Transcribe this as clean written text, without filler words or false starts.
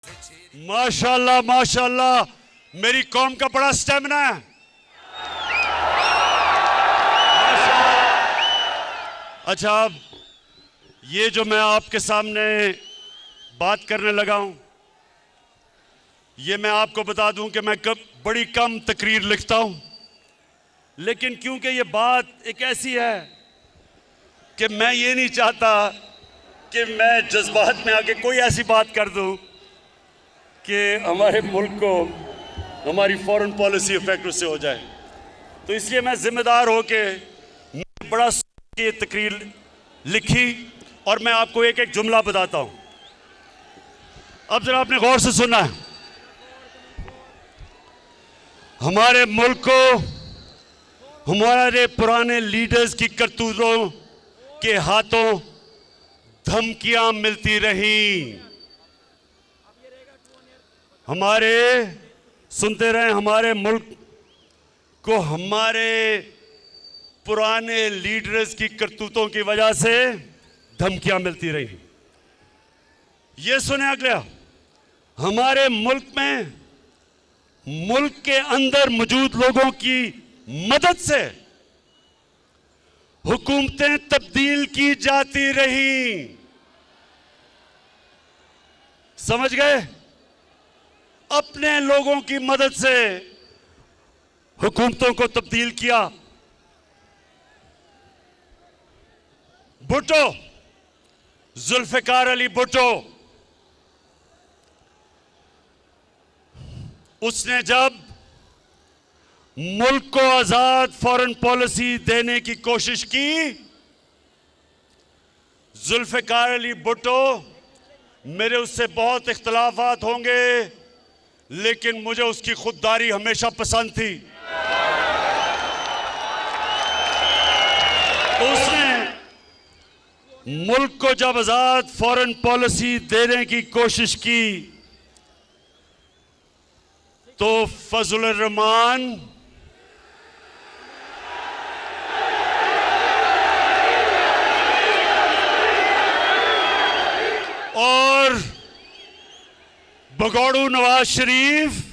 माशाल्लाह माशाल्लाह, मेरी कौम का बड़ा स्टेमिना है। अच्छा, अब ये जो मैं आपके सामने बात करने लगा हूं, ये मैं आपको बता दूं कि मैं बड़ी कम तकरीर लिखता हूं, लेकिन क्योंकि ये बात एक ऐसी है कि मैं ये नहीं चाहता कि मैं जज्बात में आके कोई ऐसी बात कर दूं कि हमारे मुल्क को हमारी फॉरेन पॉलिसी इफेक्ट उससे हो जाए। तो इसलिए मैं जिम्मेदार होके बड़ा ये तकरीर लिखी और मैं आपको एक एक जुमला बताता हूं। अब जरा आपने गौर से सुना है। हमारे मुल्क को हमारे पुराने लीडर्स की करतूतों के हाथों धमकियां मिलती रही। सुनते रहे, हमारे मुल्क को हमारे पुराने लीडर्स की करतूतों की वजह से धमकियां मिलती रही। ये सुने अगला, हमारे मुल्क में मुल्क के अंदर मौजूद लोगों की मदद से हुकूमतें तब्दील की जाती रही। समझ गए? अपने लोगों की मदद से हुकूमतों को तब्दील किया। भुट्टो, जुल्फिकार अली भुट्टो, उसने जब मुल्क को आजाद फॉरेन पॉलिसी देने की कोशिश की, जुल्फिकार अली भुट्टो, मेरे उससे बहुत इख्तलाफात होंगे लेकिन मुझे उसकी खुददारी हमेशा पसंद थी। तो उसने मुल्क को जब आजाद फॉरेन पॉलिसी देने की कोशिश की तो फजलुर रहमान और भगोड़ू नवाज शरीफ